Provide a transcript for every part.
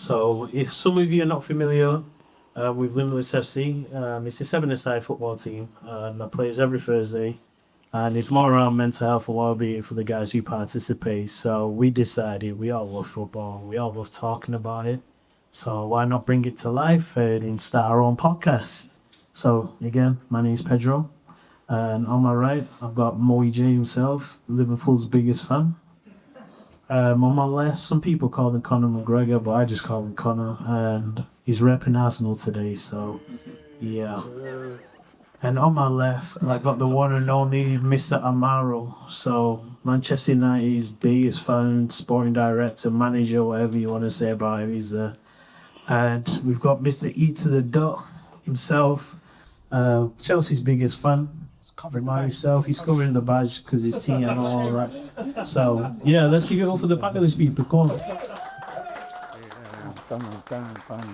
So, if some of you are not familiar with Limitless FC, it's a seven-a-side football team that plays every Thursday, and it's more around mental health and well-being for the guys who participate. So, we decided we all love football, we all love talking about it. So, why not bring it to life and start our own podcast? So, again, my name is Pedro, and on my right, I've got Moe J himself, Liverpool's biggest fan. On my left, some people call him Conor McGregor, but I just call him Conor, and he's repping Arsenal today, so yeah. And on my left, I got the one and only Mr. Amaro, so Manchester United's biggest fan, sporting director, manager, whatever you want to say about him, he's there. And we've got Mr. E to the dot himself, Chelsea's biggest fan. Covering by himself, he's covering the badge because his team and all that. So yeah, let's kick it off for the panelists, people. Come on.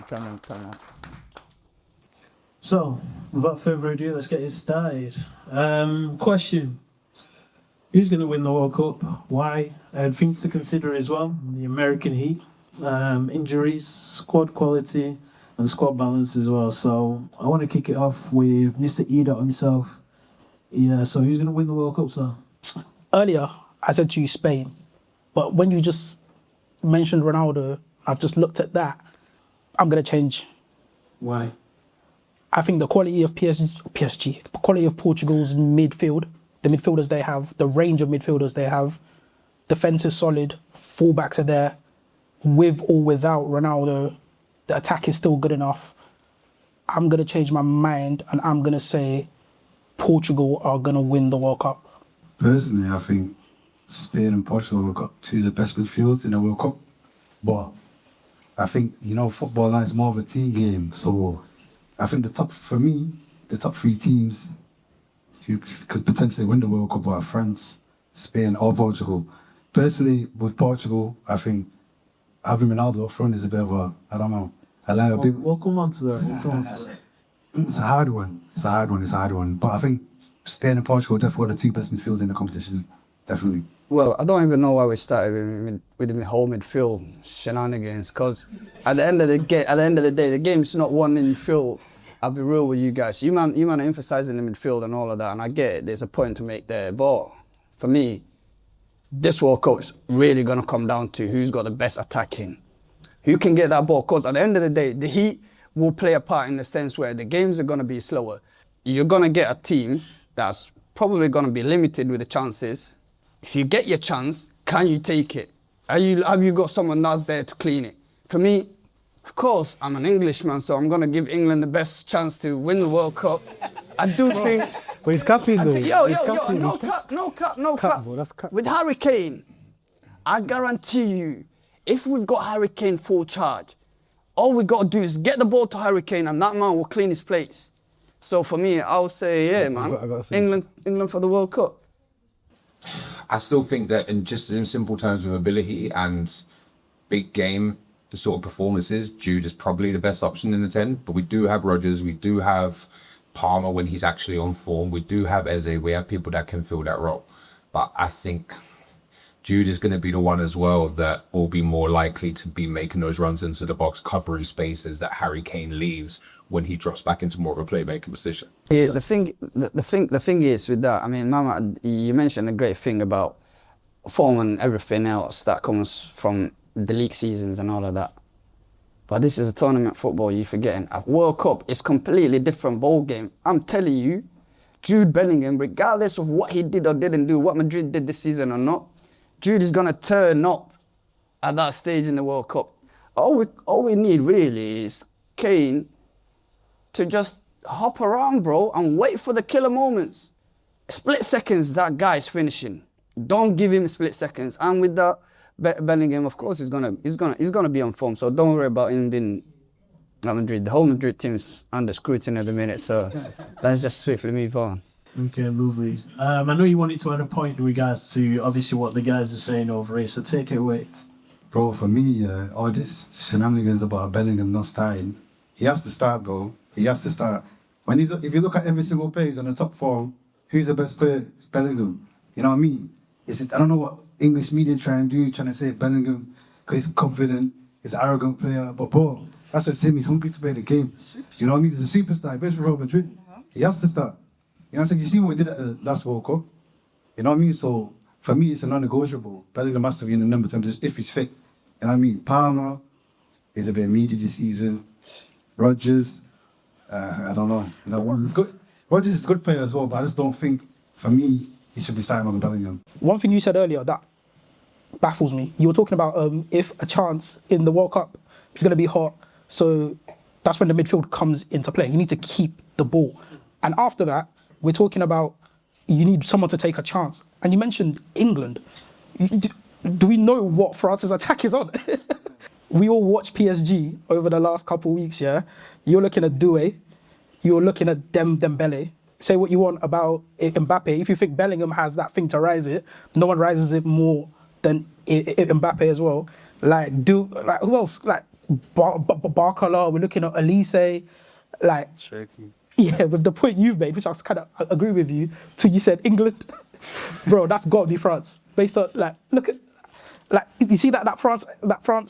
Come on. So, without further ado, let's get it started. Question: who's going to win the World Cup? Why? And things to consider as well: the American heat, injuries, squad quality, and squad balance as well. So I want to kick it off with Mr. Eda himself. Yeah, so who's going to win the World Cup, sir? Earlier, I said to you Spain, but when you just mentioned Ronaldo, I've just looked at that. I'm going to change. Why? I think the quality of PSG, the quality of Portugal's midfield, the midfielders they have, the range of midfielders they have, defence is solid, fullbacks are there. With or without Ronaldo, the attack is still good enough. I'm going to change my mind and I'm going to say Portugal are going to win the World Cup. Personally, I think Spain and Portugal have got two of the best midfields in the World Cup. But I think, football now is more of a team game. So I think the top three teams who could potentially win the World Cup are France, Spain or Portugal. Personally, with Portugal, I think having Ronaldo up front is a bit of a, I don't know. We'll come on to that. It's a hard one. But I think Spain and Portugal definitely are the two best midfields in the competition. Definitely. Well, I don't even know why we started with the whole midfield shenanigans. Because at the end of the day, the game's not won in midfield. I'll be real with you guys. You man are emphasizing the midfield and all of that, and I get it. There's a point to make there. But for me, this World Cup's really gonna come down to who's got the best attacking, who can get that ball. Because at the end of the day, the heat will play a part in the sense where the games are going to be slower. You're going to get a team that's probably going to be limited with the chances. If you get your chance, can you take it? Have you got someone that's there to clean it? For me, of course, I'm an Englishman, so I'm going to give England the best chance to win the World Cup. I do think... But he's capping though. No cap. Bro, that's cap. With Harry Kane, I guarantee you, if we've got Harry Kane full charge, all we got to do is get the ball to Harry Kane and that man will clean his place. So for me, I would say, yeah, man, England for the World Cup. I still think that in simple terms of ability and big game, the sort of performances, Jude is probably the best option in the 10. But we do have Rodgers, we do have Palmer when he's actually on form, we do have Eze, we have people that can fill that role. But I think Jude is going to be the one as well that will be more likely to be making those runs into the box, covering spaces that Harry Kane leaves when he drops back into more of a playmaking position. Yeah, the thing is with that, I mean, Mama, you mentioned a great thing about form and everything else that comes from the league seasons and all of that. But this is a tournament football, you're forgetting. A World Cup is completely different ball game. I'm telling you, Jude Bellingham, regardless of what he did or didn't do, what Madrid did this season or not, Jude is going to turn up at that stage in the World Cup. All we need really is Kane to just hop around, bro, and wait for the killer moments. Split seconds, that guy's finishing. Don't give him split seconds. And with that, Bellingham, of course, he's gonna be on form. So don't worry about him being at Madrid. The whole Madrid team's under scrutiny at the minute. So let's just swiftly move on. Okay, lovely. I know you wanted to add a point in regards to obviously what the guys are saying over here, so take it away. Bro, for me, all this shenanigans about Bellingham not starting, he has to start, bro. He has to start. If you look at every single page on the top four, who's the best player? It's Bellingham. You know what I mean? I don't know what English media trying to say Bellingham, because he's confident, he's an arrogant player. But bro, that's just him. He's hungry to play the game. You know what I mean? He's a superstar. He plays for Real Madrid. He has to start. You know what I'm saying? You see what he did at the last World Cup? You know what I mean? So for me, it's a non-negotiable. Bellingham has to be in the number 10 just if he's fit. You know what I mean? Palmer is a bit meaty this season. Rodgers, I don't know. You know, good. Rodgers is a good player as well, but I just don't think, for me, he should be starting on Bellingham. One thing you said earlier that baffles me. You were talking about if a chance in the World Cup is going to be hot, so that's when the midfield comes into play. You need to keep the ball. And after that, we're talking about you need someone to take a chance. And you mentioned England. Do we know what France's attack is on? We all watched PSG over the last couple of weeks, yeah? You're looking at Doué, you're looking at Dembele. Say what you want about Mbappe. If you think Bellingham has that thing to rise it, no one rises it more than Mbappe as well. Like who else? Like Barcola, we're looking at Elise, like yeah, with the point you've made, which I kind of agree with you, till you said England. Bro, that's got to be France. Based on look at you see that France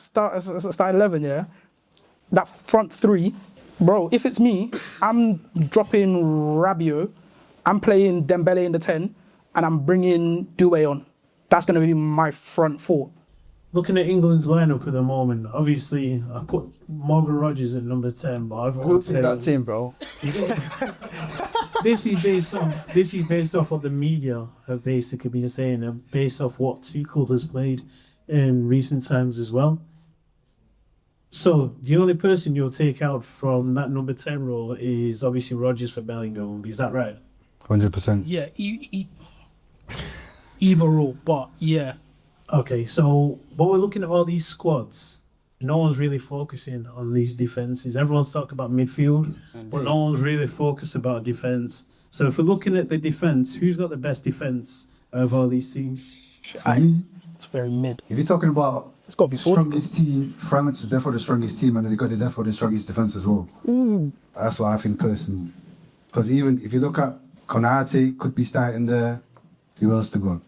start 11, yeah? That front three, bro, if it's me, I'm dropping Rabiot, I'm playing Dembele in the 10, and I'm bringing Doué on. That's going to be my front four. Looking at England's lineup at the moment, obviously I put Morgan Rogers at number 10, but I've always said that team, bro. this is based off what the media have basically been saying, and based off what Tuchel has played in recent times as well. So the only person you'll take out from that number 10 role is obviously Rogers for Bellingham. Is that right? 100%. Yeah, either or, but yeah. Okay, so but we're looking at all these squads. No one's really focusing on these defenses. Everyone's talking about midfield, but no one's really focused about defense. So if we're looking at the defense, who's got the best defense of all these teams? It's very mid. If you're talking about It's got to be strongest team, France is therefore the strongest team, and they got therefore the strongest defense as well. That's what I think personally. Because even if you look at Konate, could be starting there. Who else to go?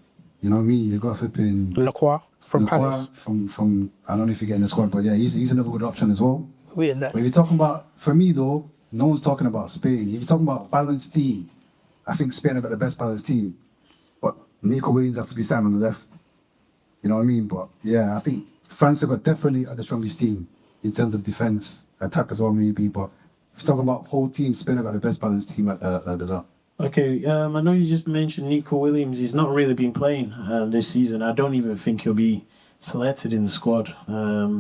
You know what I mean? You got flipping Lacroix from Palace. From I don't know if you get in the squad, but yeah, he's another good option as well. We're in there. But if you're talking about, for me though, no one's talking about Spain. If you're talking about balanced team, I think Spain have got the best balanced team. But Nico Williams has to be standing on the left. You know what I mean? But yeah, I think France have got definitely the strongest team in terms of defense, attack as well maybe. But if you're talking about whole team, Spain have got the best balanced team at the Okay, I know you just mentioned Nico Williams. He's not really been playing this season. I don't even think he'll be selected in the squad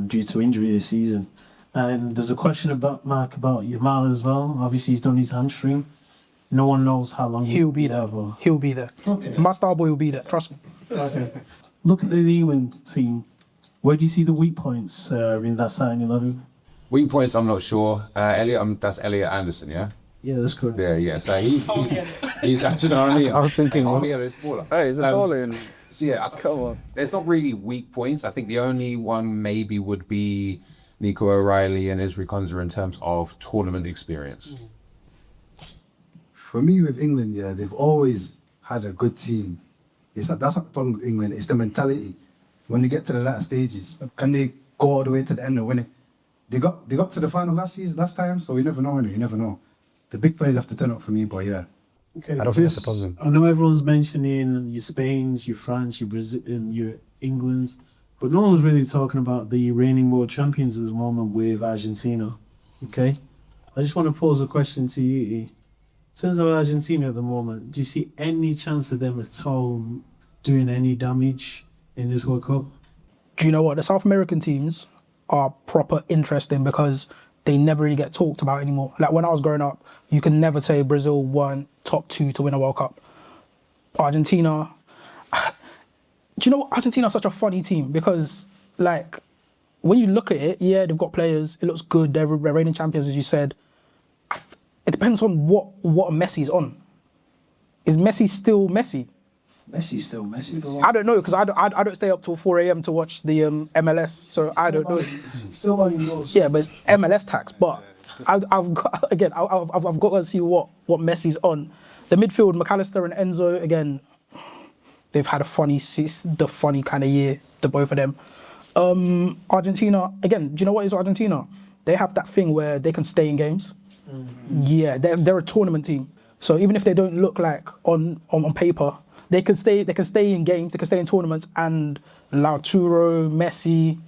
due to injury this season. And there's a question about Yamal as well. Obviously, he's done his hamstring. No one knows how long He'll be there. But... He'll be there. Okay. My star boy will be there. Trust me. Okay. Look at the England team. Where do you see the weak points in that starting 11? Weak points, I'm not sure. That's Elliot Anderson, yeah? Yeah, that's correct. Yeah. So he's actually only. I was thinking, only a bit smaller. Hey, he's a baller. So yeah, Come on. There's not really weak points. I think the only one maybe would be Nico O'Reilly and Ezri Konsa in terms of tournament experience. For me with England, yeah, they've always had a good team. That's not the problem with England. It's the mentality. When they get to the latter stages, can they go all the way to the end and win it? They got to the final last time, so you never know. You never know. The big players have to turn up for me, but yeah. Okay, I don't think that's a problem. I know everyone's mentioning your Spains, your France, your Brazil, your England's, but no one's really talking about the reigning world champions at the moment with Argentina. Okay, I just want to pose a question to you. In terms of Argentina at the moment, do you see any chance of them at all doing any damage in this World Cup? Do you know what? The South American teams are proper interesting because they never really get talked about anymore. Like when I was growing up, you can never say Brazil won top 2 to win a World Cup. Argentina, do you know what? Argentina is such a funny team because like when you look at it, yeah, they've got players, it looks good, they're reigning champions as you said. It depends on what Messi's on. Is Messi still Messi? Messi's still Messi. I don't know because I don't stay up till 4 a.m. to watch the MLS, so I don't know. Still on yours. Yeah, but it's MLS tax. But I've got to see what Messi's on. The midfield, McAllister and Enzo, again, they've had the funny kind of year, the both of them. Argentina, again, do you know what is Argentina? They have that thing where they can stay in games. Yeah, they're a tournament team. So even if they don't look like on paper, they can stay in games, they can stay in tournaments, and Lautaro, Messi,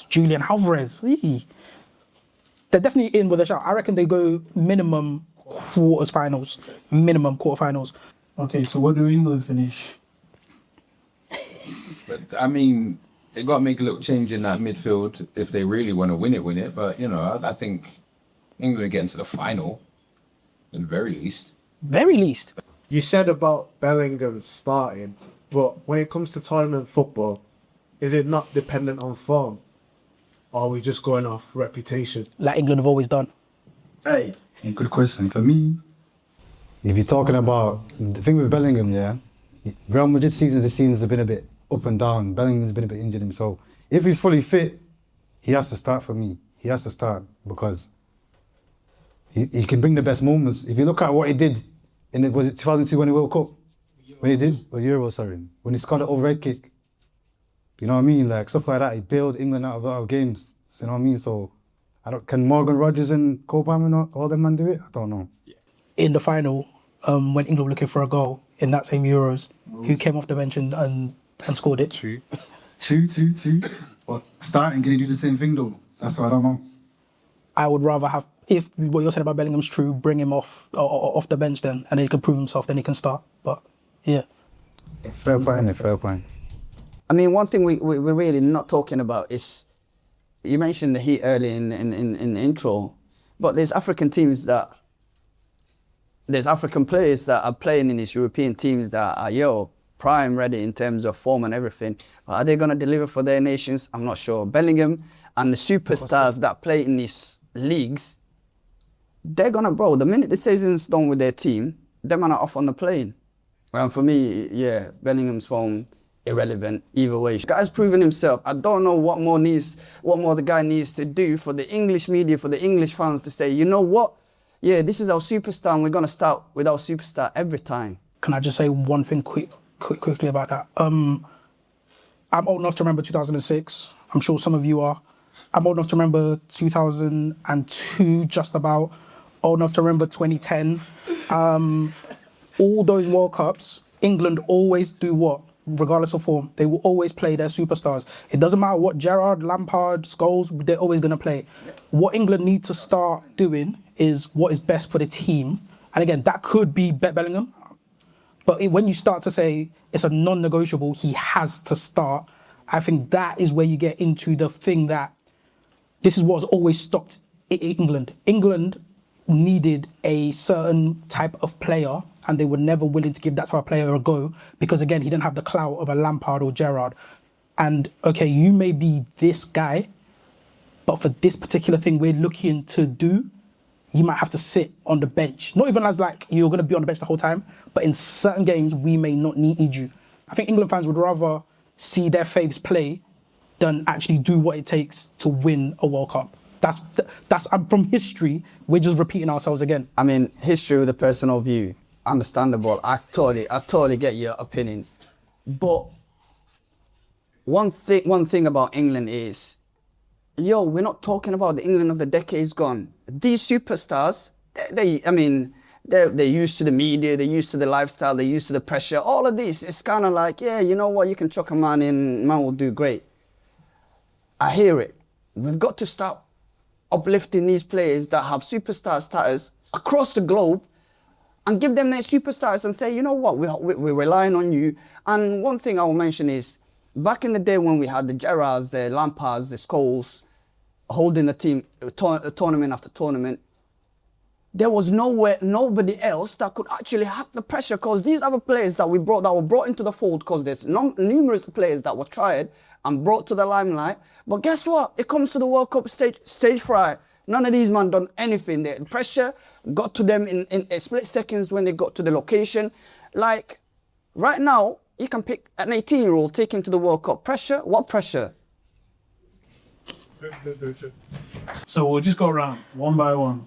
Julian Alvarez. They're definitely in with a shout. I reckon they go minimum quarterfinals. Okay, so what do England finish? But I mean, they got to make a little change in that midfield if they really want to win it. But you know, I think England are getting to the final, at the very least. Very least. You said about Bellingham starting, but when it comes to tournament football, is it not dependent on form? Or are we just going off reputation? Like England have always done. Hey, good question. For me, if you're talking about the thing with Bellingham, yeah, Real Madrid this season's been a bit up and down. Bellingham's been a bit injured himself. If he's fully fit, he has to start for me. He has to start because he can bring the best moments. If you look at what he did was it 2002 when he World Cup? When he did, or Euro, sorry, when he scored the overhead kick. You know what I mean? Like stuff like that. He bailed England out of games. You know what I mean? So, can Morgan Rogers and Cole Palmer not all them man do it? I don't know. In the final, when England were looking for a goal in that same Euros, who came off the bench and scored it? True. But starting, can he do the same thing though? That's what I don't know. I would rather have, if what you're saying about Bellingham's true, bring him off the bench then, and then he can prove himself, then he can start. But yeah. Fair point. I mean, one thing we're really not talking about is, you mentioned the heat early in the intro, but there's African players that are playing in these European teams that are, prime ready in terms of form and everything. But are they going to deliver for their nations? I'm not sure. Bellingham and the superstars that play in these leagues, they're going to, bro, the minute the season's done with their team, them are off on the plane. Well, for me, yeah, Bellingham's form, irrelevant either way. The guy's proven himself. I don't know what more the guy needs to do for the English media, for the English fans to say, you know what? Yeah, this is our superstar and we're going to start with our superstar every time. Can I just say one thing quickly about that? I'm old enough to remember 2006. I'm sure some of you are. I'm old enough to remember 2002, just about. Old enough to remember 2010. All those World Cups, England always do what? Regardless of form, they will always play their superstars. It doesn't matter what Gerrard, Lampard, Scholes, they're always going to play. What England need to start doing is what is best for the team. And again, that could be Bellingham. But when you start to say it's a non-negotiable, he has to start, I think that is where you get into the thing that this is what's always stopped England. England needed a certain type of player and they were never willing to give that type of player a go because, again, he didn't have the clout of a Lampard or Gerrard. And, okay, you may be this guy, but for this particular thing we're looking to do, you might have to sit on the bench. Not even as like you're going to be on the bench the whole time, but in certain games we may not need you. I think England fans would rather see their faves play than actually do what it takes to win a World Cup. That's from history. We're just repeating ourselves again. I mean, history with a personal view, understandable. I totally get your opinion. But one thing about England is, we're not talking about the England of the decades gone. These superstars, they're used to the media, they're used to the lifestyle, they're used to the pressure. All of this, it's kind of like, yeah, you know what, you can chuck a man in, man will do great. I hear it. We've got to start uplifting these players that have superstar status across the globe and give them their superstars and say, you know what, we're relying on you. And one thing I will mention is, back in the day when we had the Gerrards, the Lampards, the Scholes holding the team tournament after tournament, there was nobody else that could actually hack the pressure, because these other players that were brought into the fold, because there's numerous players that were tried and brought to the limelight. But guess what? It comes to the World Cup stage fright. None of these men done anything. The pressure got to them in split seconds when they got to the location. Like, right now, you can pick an 18-year-old, take him to the World Cup. Pressure? What pressure? So we'll just go around one by one.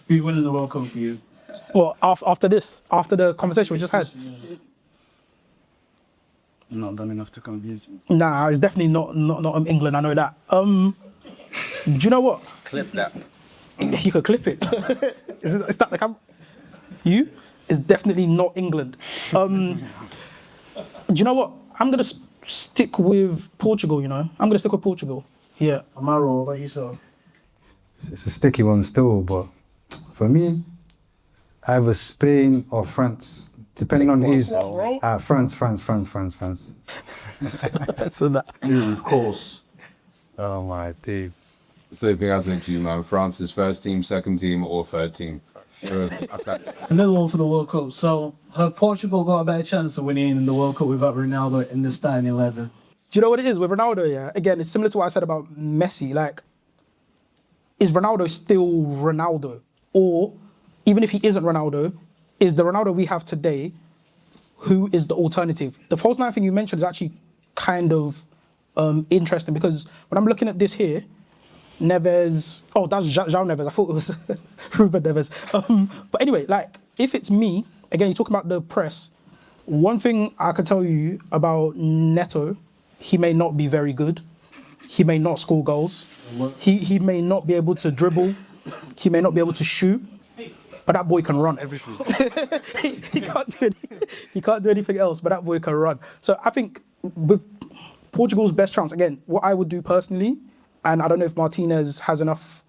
Who's winning the World Cup for you? Well, after the conversation we just had. Not done enough to convince you. Nah, it's definitely not England. I know that. Do you know what? Clip that. You could clip it. Is that the camera? You? It's definitely not England. Do you know what? I'm gonna stick with Portugal. You know, I'm gonna stick with Portugal. Yeah. Amaro, what you saw? It's a sticky one still, but for me, either Spain or France, depending on who's. France. So that. Of course. Oh my days. Same thing I said to you, man. France's first team, second team, or third team. That's that. Another one for the World Cup. So, have Portugal got a better chance of winning the World Cup without Ronaldo in the starting 11? Do you know what it is with Ronaldo? Yeah. Again, it's similar to what I said about Messi. Like, is Ronaldo still Ronaldo, or even if he isn't Ronaldo, is the Ronaldo we have today? Who is the alternative? The false nine thing you mentioned is actually kind of interesting because when I'm looking at this here, Neves. Oh, that's João Neves. I thought it was Ruben Neves. But anyway, like if it's me, again, you're talking about the press. One thing I can tell you about Neto, he may not be very good. He may not score goals. He may not be able to dribble. He may not be able to shoot. But that boy can run. Everything. He can't do anything else. But that boy can run. So I think with Portugal's best chance, again, what I would do personally. And I don't know if Martinez has enough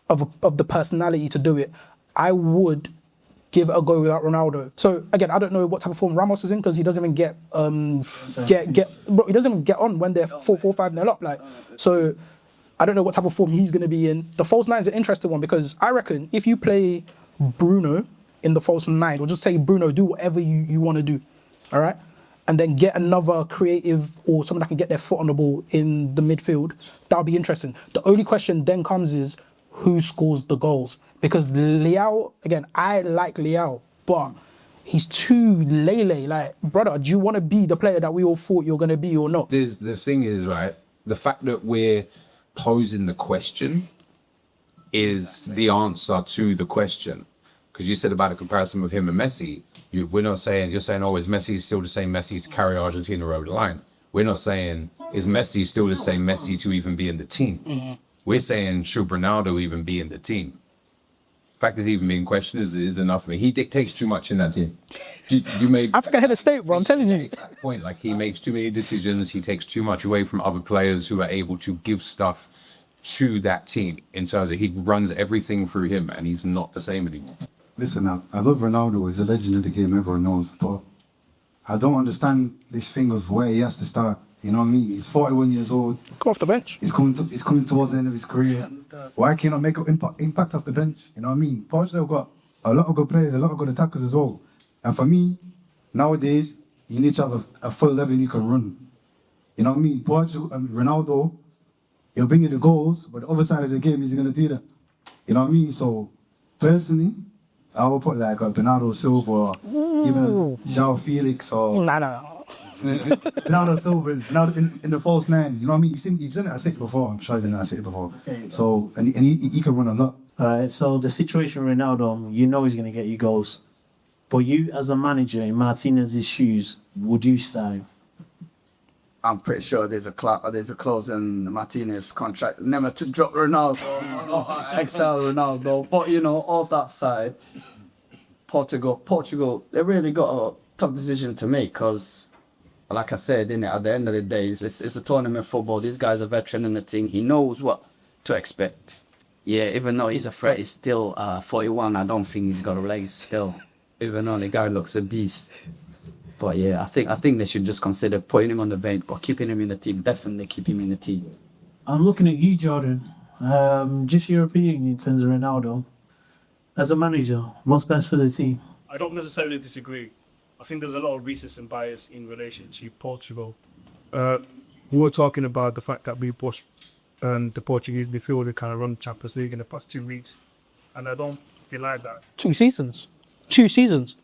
of the personality to do it. I would give it a go without Ronaldo. So again, I don't know what type of form Ramos is in because he doesn't even get he doesn't even get on when they're 4-5-0 up. Like, so I don't know what type of form he's going to be in. The false nine is an interesting one because I reckon if you play Bruno in the false nine, or just say Bruno, do whatever you want to do, all right? And then get another creative or someone that can get their foot on the ball in the midfield, that'll be interesting. The only question then comes is who scores the goals? Because Leao, again, I like Leao, but he's too lele. Like, brother, do you want to be the player that we all thought you're going to be or not? The thing is, right, the fact that we're posing the question is the answer to the question. Because you said about a comparison with him and Messi. We're not saying, you're saying, oh, is Messi still the same Messi to carry Argentina over the line? We're not saying, is Messi still the same Messi to even be in the team? Mm-hmm. We're saying, should Ronaldo even be in the team? The fact is even being questioned is enough for me. He dictates too much in that team. You made Africa head of state, bro, I'm telling you. exact point. Like, he makes too many decisions. He takes too much away from other players who are able to give stuff to that team in terms of he runs everything through him and he's not the same anymore. Listen, I love Ronaldo. He's a legend of the game, everyone knows. But I don't understand this thing of where he has to start. You know what I mean? He's 41 years old. Come off the bench. He's coming towards the end of his career. Why can't he make an impact off the bench? You know what I mean? Portugal got a lot of good players, a lot of good attackers as well. And for me, nowadays, you need to have a full 11 you can run. You know what I mean? Portugal and Ronaldo, he'll bring you the goals, but the other side of the game, is he going to do that? You know what I mean? So, personally, I would put like a Bernardo Silva, or even João Felix, or Bernardo Silva, in the false nine. You know what I mean? You've seen it. I said it before. I'm sure I said it before. So, and he can run a lot. All right, so the situation with Ronaldo, you know he's going to get you goals. But you, as a manager in Martinez's shoes, would you start? I'm pretty sure there's a clause in Martinez's contract never to drop Ronaldo or excel Ronaldo. But you know, all that side, Portugal, they really got a tough decision to make because, like I said, at the end of the day, it's a tournament football. This guy's a veteran in the team. He knows what to expect. Yeah, even though he's a threat, he's still 41. I don't think he's got a legs still. Even though the guy looks a beast. But yeah, I think they should just consider putting him on the bench, but keeping him in the team. Definitely keep him in the team. I'm looking at you, Jordan. Just your opinion in terms of Ronaldo. As a manager, what's best for the team? I don't necessarily disagree. I think there's a lot of recency bias in relation to Portugal. We were talking about the fact that the Portuguese midfielder kind of run Champions League in the past 2 weeks, and I don't deny that. 2 seasons. 2 seasons.